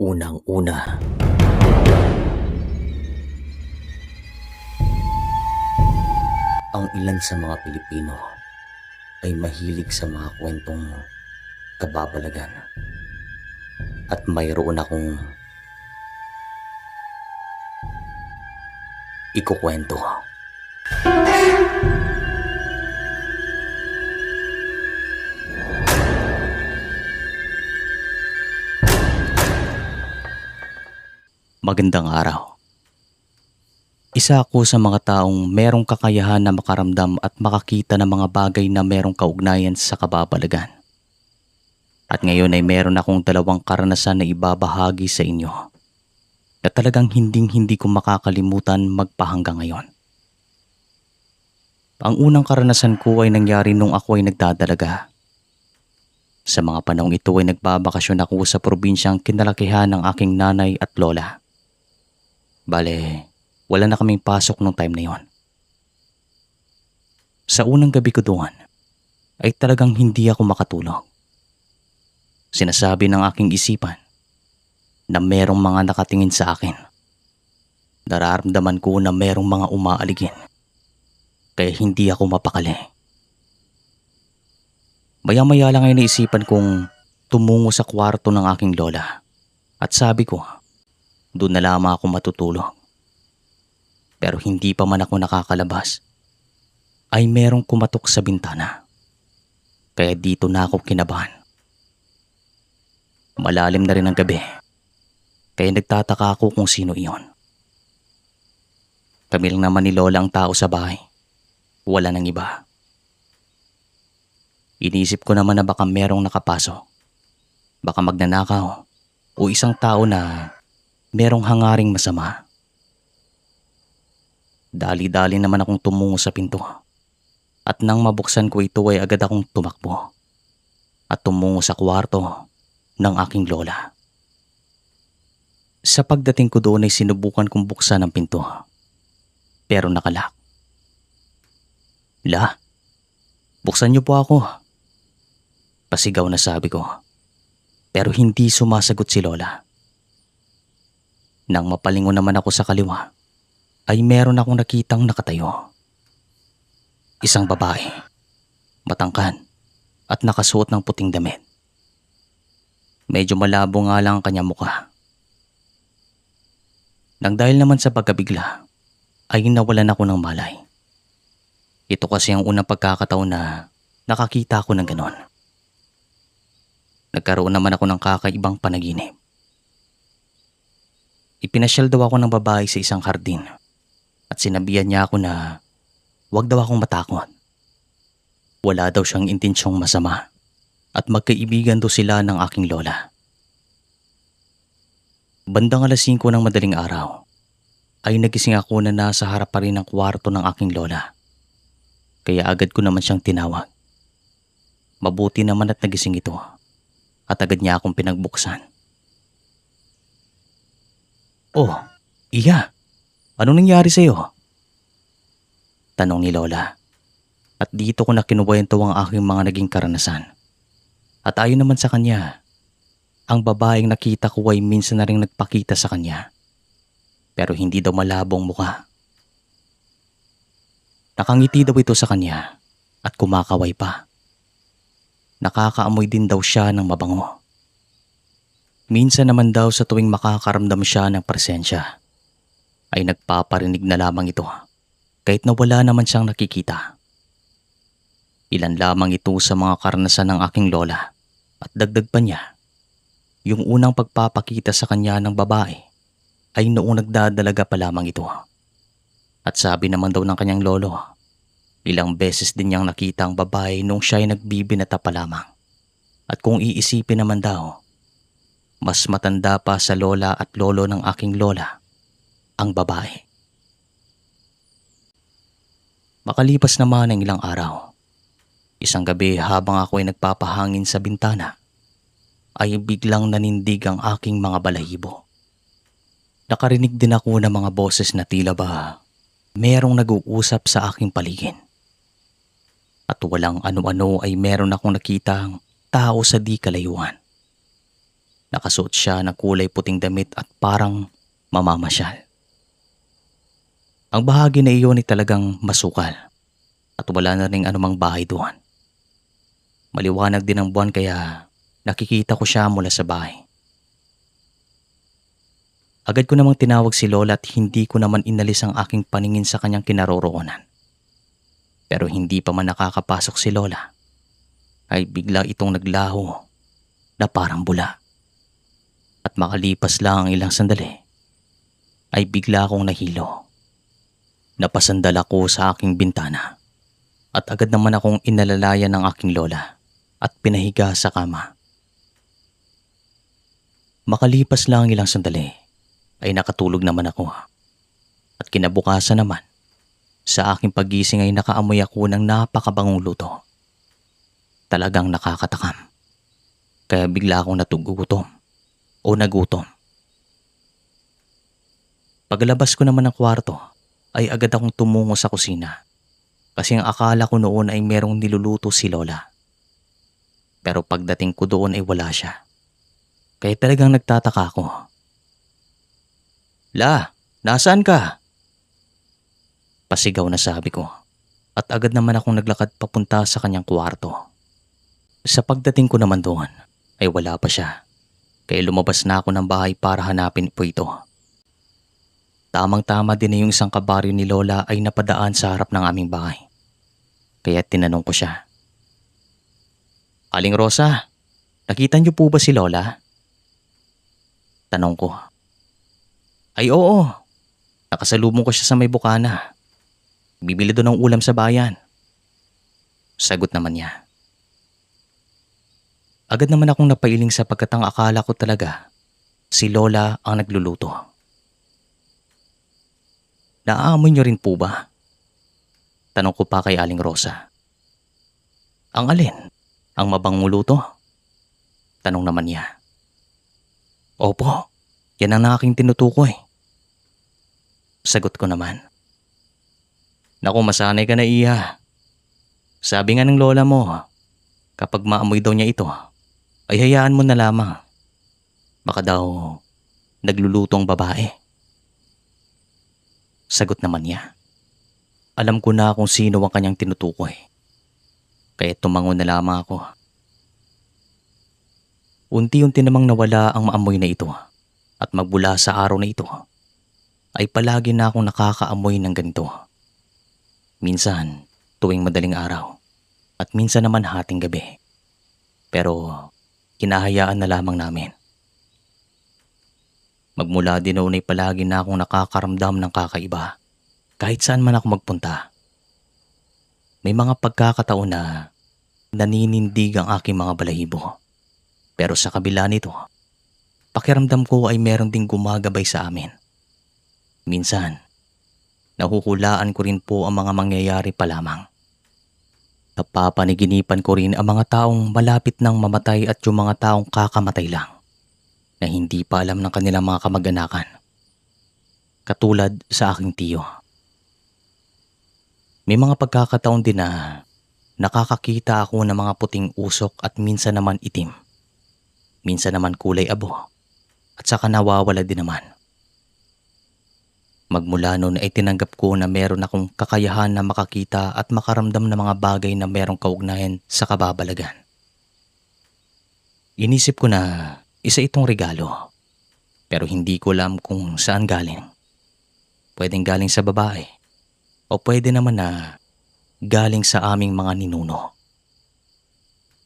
Unang-una, ang ilan sa mga Pilipino ay mahilig sa mga kwentong kababalagan at mayroon akong ikukwento. Magandang araw. Isa ako sa mga taong merong kakayahan na makaramdam at makakita ng mga bagay na merong kaugnayan sa kababalagan. At ngayon ay meron akong dalawang karanasan na ibabahagi sa inyo na talagang hinding-hindi ko makakalimutan magpahanggang ngayon. Ang unang karanasan ko ay nangyari nung ako ay nagdadalaga. Sa mga panahong ito ay nagbabakasyon ako sa probinsyang kinalakihan ng aking nanay at lola. Bale, wala na kaming pasok nung time na yon. Sa unang gabi ko doon, ay talagang hindi ako makatulog. Sinasabi ng aking isipan na merong mga nakatingin sa akin. Nararamdaman ko na merong mga umaaligin, kaya hindi ako mapakali. Maya-maya lang ay naisipan kong tumungo sa kwarto ng aking lola at sabi ko, doon na lamang ako matutulog. Pero hindi pa man ako nakakalabas, ay merong kumatok sa bintana. Kaya dito na ako kinabahan. Malalim na rin ang gabi, kaya nagtataka ako kung sino iyon. Kami lang naman ni Lola ang tao sa bahay. Wala nang iba. Inisip ko naman na baka merong nakapasok. Baka magnanakaw o isang tao na merong hangaring masama. Dali-dali naman akong tumungo sa pinto. At nang mabuksan ko ito ay agad akong tumakbo at tumungo sa kwarto ng aking lola. Sa pagdating ko doon ay sinubukan kong buksan ang pinto. Pero nakalak. La, buksan niyo po ako. Pasigaw na sabi ko. Pero hindi sumasagot si lola. Nang mapalingon naman ako sa kaliwa, ay meron akong nakitang nakatayo. Isang babae, matangkad at nakasuot ng puting damit. Medyo malabo nga lang ang kanyang mukha. Nang dahil naman sa pagkabigla, ay nawalan ako ng malay. Ito kasi ang unang pagkakataon na nakakita ako ng ganon. Nagkaroon naman ako ng kakaibang panaginip. Ipinasyal daw ako ng babae sa isang hardin at sinabihan niya ako na wag daw akong matakot. Wala daw siyang intensyong masama at magkaibigan daw sila ng aking lola. Bandang 5:00 ng madaling araw ay nagising ako na nasa harap pa rin ng kwarto ng aking lola. Kaya agad ko naman siyang tinawag. Mabuti naman at nagising ito at agad niya akong pinagbuksan. "Oh, iya, anong nangyari sa'yo?" tanong ni lola. At dito ko na kinuwento ang aking mga naging karanasan. At ayon naman sa kanya, ang babaeng nakita ko ay minsan na rin nagpakita sa kanya. Pero hindi daw malabong mukha. Nakangiti daw ito sa kanya at kumakaway pa. Nakakaamoy din daw siya ng mabango. Minsan naman daw sa tuwing makakaramdam siya ng presensya, ay nagpaparinig na lamang ito kahit na wala naman siyang nakikita. Ilan lamang ito sa mga karanasan ng aking lola at dagdag pa niya, yung unang pagpapakita sa kanya ng babae ay noong nagdadalaga pa lamang ito. At sabi naman daw ng kanyang lolo, ilang beses din niyang nakita ang babae nung siya ay nagbibinata pa lamang. At kung iisipin naman daw, mas matanda pa sa lola at lolo ng aking lola ang babae. Makalipas naman ang ilang araw, isang gabi habang ako ay nagpapahangin sa bintana, ay biglang nanindig ang aking mga balahibo. Nakarinig din ako ng mga boses na tila ba merong nag-uusap sa aking paligid. At walang ano-ano ay meron akong nakitang tao sa di kalayuan. Nakasuot siya ng kulay puting damit at parang mamamasyal. Ang bahagi na iyon ay talagang masukal at wala na ring anumang bahay doon. Maliwanag din ang buwan kaya nakikita ko siya mula sa bahay. Agad ko namang tinawag si Lola at hindi ko naman inalis ang aking paningin sa kanyang kinaroroonan. Pero hindi pa man nakakapasok si Lola, ay bigla itong naglaho na parang bula. At makalipas lang ang ilang sandali, ay bigla akong nahilo. Napasandal ako sa aking bintana at agad naman akong inalalayan ng aking lola at pinahiga sa kama. Makalipas lang ang ilang sandali, ay nakatulog naman ako. At kinabukasan naman, sa aking pagising ay nakaamoy ako ng napakabangong luto. Talagang nakakatakam. Kaya bigla akong natugutom o nagutom. Paglabas ko naman ng kwarto, ay agad akong tumungo sa kusina. Kasi ang akala ko noon ay merong niluluto si Lola. Pero pagdating ko doon ay wala siya. Kaya talagang nagtataka ako. La, nasaan ka? Pasigaw na sabi ko. At agad naman akong naglakad papunta sa kanyang kwarto. Sa pagdating ko naman doon, ay wala pa siya. Kaya lumabas na ako ng bahay para hanapin po ito. Tamang-tama din na yung isang kabaryo ni Lola ay napadaan sa harap ng aming bahay. Kaya tinanong ko siya. Aling Rosa, nakita niyo po ba si Lola? Tanong ko. Ay oo, nakasalubong ko siya sa may bukana. Bibili doon ng ulam sa bayan. Sagot naman niya. Agad naman akong napailing sapagkat ang akala ko talaga si Lola ang nagluluto. Naaamoy niyo rin po ba? Tanong ko pa kay Aling Rosa. Ang alin? Ang mabangong luto? Tanong naman niya. Opo, yan ang aking tinutukoy. Sagot ko naman. Naku, masanay ka na iya. Sabi nga ng lola mo, kapag maamoy daw niya ito, ay hayaan mo na lamang. Baka daw nagluluto ang babae. Sagot naman niya. Alam ko na kung sino ang kanyang tinutukoy. Kaya tumango na lamang ako. Unti-unti namang nawala ang maamoy na ito at magmula sa araw na ito ay palagi na akong nakakaamoy ng ganito. Minsan tuwing madaling araw at minsan naman hating gabi. Pero hinahayaan na lamang namin. Magmula din noon ay palagi na akong nakakaramdam ng kakaiba kahit saan man ako magpunta. May mga pagkakataon na naninindig ang aking mga balahibo. Pero sa kabila nito, pakiramdam ko ay meron ding gumagabay sa amin. Minsan, nahuhulaan ko rin po ang mga mangyayari pa lamang. Napapaniginipan ko rin ang mga taong malapit nang mamatay at yung mga taong kakamatay lang na hindi pa alam ng kanilang mga kamag-anakan. Katulad sa aking tiyo. May mga pagkakataon din na nakakakita ako ng mga puting usok at minsan naman itim. Minsan naman kulay abo at saka nawawala din naman. Magmula noon ay tinanggap ko na meron akong kakayahan na makakita at makaramdam ng mga bagay na merong kaugnayan sa kababalagan. Inisip ko na isa itong regalo pero hindi ko alam kung saan galing. Pwedeng galing sa babae o pwede naman na galing sa aming mga ninuno.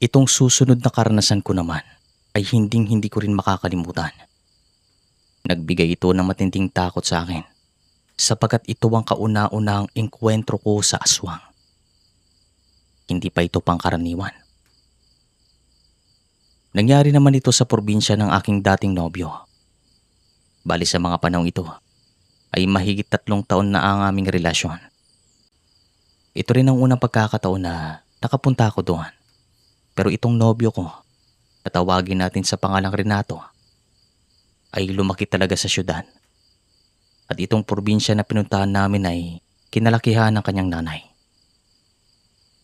Itong susunod na karanasan ko naman ay hindi ko rin makakalimutan. Nagbigay ito ng matinding takot sa akin sapagkat ito ang kauna-unang engkwentro ko sa aswang. Hindi pa ito pangkaraniwan. Nangyari naman ito sa probinsya ng aking dating nobyo. Bali sa mga panahong ito ay mahigit 3 taon na ang aming relasyon. Ito rin ang unang pagkakataon na nakapunta ako doon. Pero itong nobyo ko, natawagin natin sa pangalang Renato, ay lumaki talaga sa syudad. At itong probinsya na pinuntahan namin ay kinalakihan ng kanyang nanay.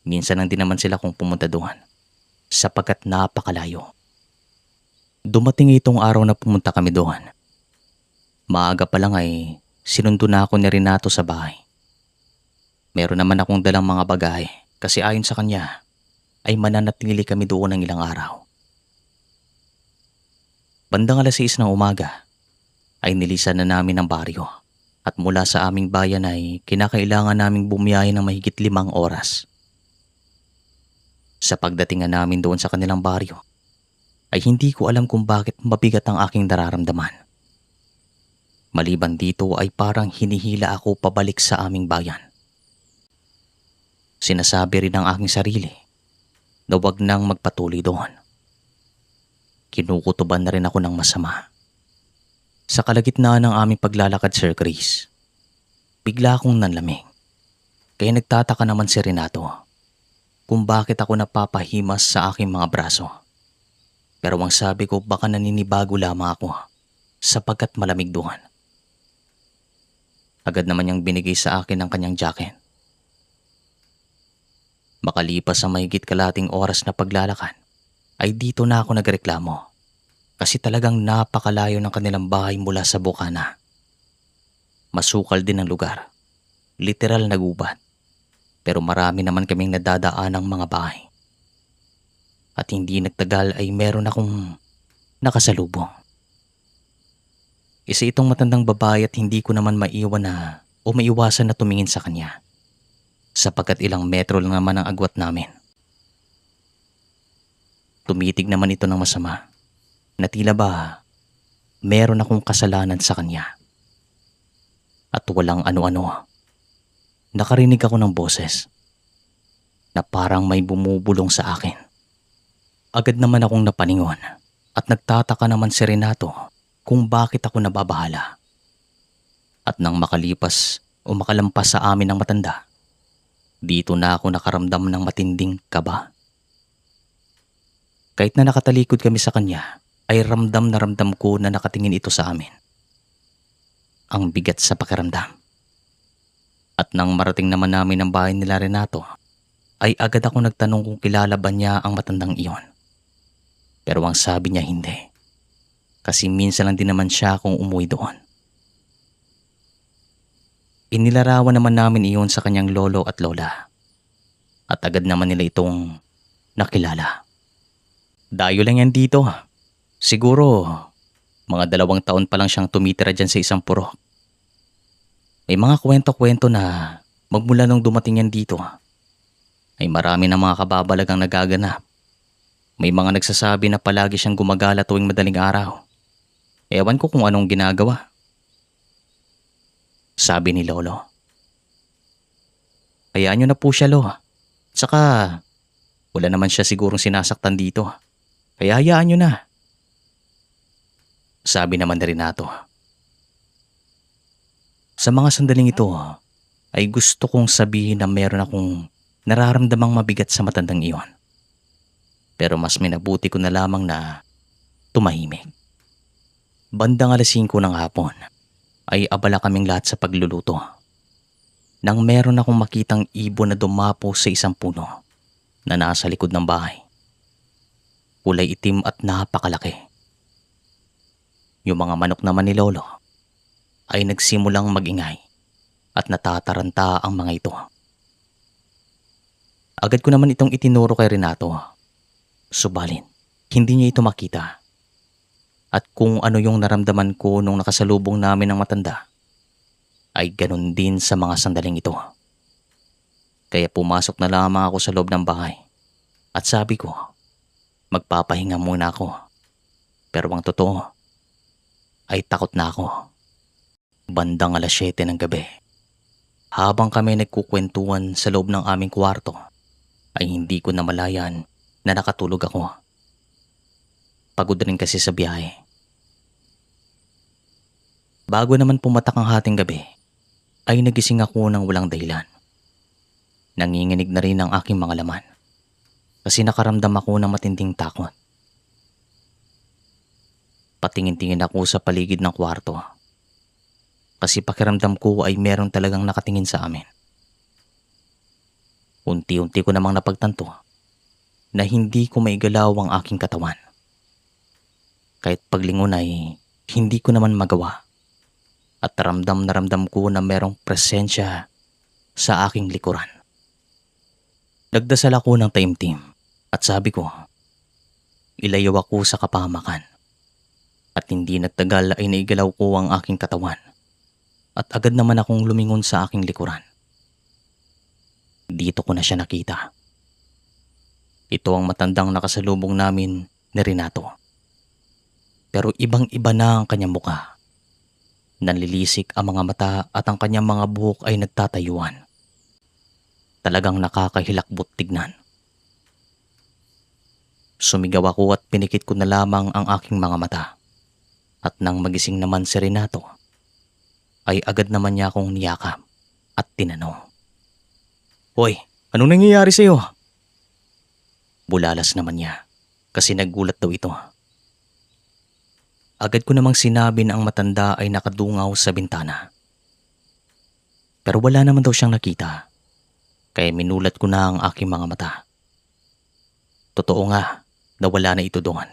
Minsan lang din naman sila kung pumunta doon sapagkat napakalayo. Dumating itong araw na pumunta kami doon. Maaga pa lang ay sinundo na ako ni Renato sa bahay. Meron naman akong dalang mga bagahe kasi ayon sa kanya ay mananatili kami doon ng ilang araw. Bandang 6:00 ng umaga ay nilisan na namin ang baryo at mula sa aming bayan ay kinakailangan naming bumiyahe ng mahigit 5 oras. Sa pagdating nga namin doon sa kanilang baryo ay hindi ko alam kung bakit mabigat ang aking nararamdaman. Maliban dito ay parang hinihila ako pabalik sa aming bayan. Sinasabi rin ng aking sarili na wag nang magpatuloy doon. Kinukutuban na rin ako ng masama. Sa kalagitnaan ng aming paglalakad, Sir Chris, bigla akong nanlamig. Kaya nagtataka naman si Renato kung bakit ako napapahimas sa aking mga braso. Pero ang sabi ko baka naninibago lamang ako sapagkat malamig doon. Agad naman niyang binigay sa akin ang kanyang jacket. Makalipas ang mahigit kalating oras na paglalakad, ay dito na ako nagreklamo kasi talagang napakalayo ng kanilang bahay mula sa bukana. Masukal din ang lugar, literal na gubat, pero marami naman kaming nadadaan ng mga bahay. At hindi nagtagal ay meron akong nakasalubong. Isa itong matandang babae at hindi ko naman maiwan na o maiwasan na tumingin sa kanya sapagkat ilang metro lang naman ang agwat namin. Tumitig naman ito ng masama na tila ba meron akong kasalanan sa kanya. At walang ano-ano. Nakarinig ako ng boses na parang may bumubulong sa akin. Agad naman akong napaningon at nagtataka naman si Renato kung bakit ako nababahala. At nang makalipas o makalampas sa amin ng matanda, dito na ako nakaramdam ng matinding kaba. Kahit na nakatalikod kami sa kanya, ay ramdam na ramdam ko na nakatingin ito sa amin. Ang bigat sa pakiramdam. At nang marating naman namin ang bahay nila Renato, ay agad ako nagtanong kung kilala ba niya ang matandang iyon. Pero ang sabi niya hindi. Kasi minsan lang din naman siya kung umuwi doon. Inilarawan naman namin iyon sa kanyang lolo at lola. At agad naman nila itong nakilala. Dayo lang yan dito. Siguro, mga 2 taon pa lang siyang tumitira dyan sa isang purok. May mga kwento-kwento na magmula nung dumating yan dito, ay marami na mga kababalagang nagaganap. May mga nagsasabi na palagi siyang gumagala tuwing madaling araw. Ewan ko kung anong ginagawa. Sabi ni Lolo. Hayaan niyo na po siya, Lo. Tsaka, wala naman siya sigurong sinasaktan dito. Kaya hayaan niyo na. Sabi naman ni Renato. Sa mga sandaling ito, ay gusto kong sabihin na meron akong nararamdamang mabigat sa matandang iyon. Pero mas minabuti ko na lamang na tumahimik. Bandang 5:00 ng hapon, ay abala kaming lahat sa pagluluto. Nang meron akong makitang ibon na dumapo sa isang puno na nasa likod ng bahay. Kulay itim at napakalaki. Yung mga manok naman ni Lolo ay nagsimulang magingay at natataranta ang mga ito. Agad ko naman itong itinuro kay Renato. Subalit, hindi niya ito makita. At kung ano yung naramdaman ko nung nakasalubong namin ng matanda, ay ganun din sa mga sandaling ito. Kaya pumasok na lamang ako sa loob ng bahay at sabi ko, magpapahinga muna ako. Pero ang totoo, ay takot na ako. Bandang 7:00 ng gabi, habang kami nagkukwentuhan sa loob ng aming kwarto, ay hindi ko namalayan na nakatulog ako. Pagod rin kasi sa biyahe. Bago naman pumatak ang hating gabi, ay nagising ako ng walang dahilan. Nanginginig na rin ang aking mga laman kasi nakaramdam ako ng matinding takot. Patingin-tingin ako sa paligid ng kwarto kasi pakiramdam ko ay meron talagang nakatingin sa amin. Unti-unti ko namang napagtanto na hindi ko maigalaw ang aking katawan. Kahit paglingon ay hindi ko naman magawa at ramdam na ramdam ko na merong presensya sa aking likuran. Nagdasal ako ng taimtim at sabi ko, ilayaw ako sa kapahamakan. At hindi nagtagal ay naigalaw ko ang aking katawan at agad naman akong lumingon sa aking likuran. Dito ko na siya nakita. Ito ang matandang nakasalubong namin ni Renato. Pero ibang-iba na ang kanyang muka. Nanlilisik ang mga mata at ang kanyang mga buhok ay nagtatayuan. Talagang nakakahilakbot tignan. Sumigaw ako at pinikit ko na lamang ang aking mga mata. At nang magising naman si Renato, ay agad naman niya akong niyakap at tinanong. Hoy, anong nangyayari sa'yo? Bulalas naman niya kasi naggulat daw ito. Agad ko namang sinabi na ang matanda ay nakadungaw sa bintana. Pero wala naman daw siyang nakita, kaya minulat ko na ang aking mga mata. Totoo nga na wala na ito doon.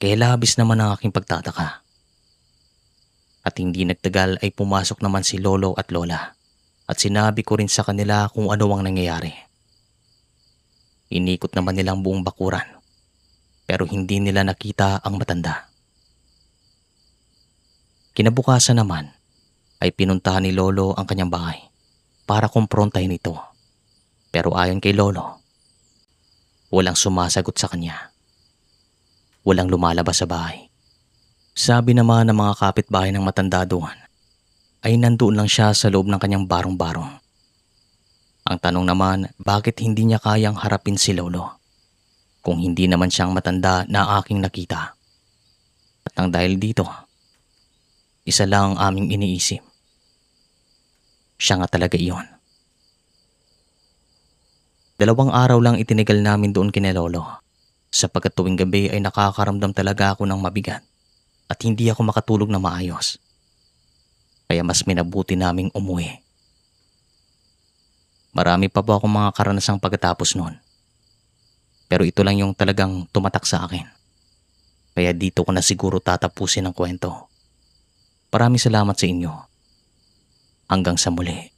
Kaya labis naman ang aking pagtataka. At hindi nagtagal ay pumasok naman si Lolo at Lola at sinabi ko rin sa kanila kung ano ang nangyayari. Inikot naman nilang buong bakuran pero hindi nila nakita ang matanda. Kinabukasan naman ay pinuntahan ni Lolo ang kanyang bahay para kumprontahin ito. Pero ayon kay Lolo, walang sumasagot sa kanya. Walang lumalabas sa bahay. Sabi naman ng mga kapitbahay ng matanda doon ay nandoon lang siya sa loob ng kanyang barong-barong. Ang tanong naman, bakit hindi niya kayang harapin si Lolo kung hindi naman siyang matanda na aking nakita? At nang dahil dito, isa lang ang aming iniisip. Siya nga talaga iyon. 2 araw lang itinigal namin doon kina Lolo. Sapagkat tuwing gabi ay nakakaramdam talaga ako ng mabigat at hindi ako makatulog na maayos. Kaya mas minabuti naming umuwi. Marami pa po akong mga karanasang pagkatapos noon. Pero ito lang yung talagang tumatak sa akin. Kaya dito ko na siguro tatapusin ang kwento. Maraming salamat sa inyo. Hanggang sa muli.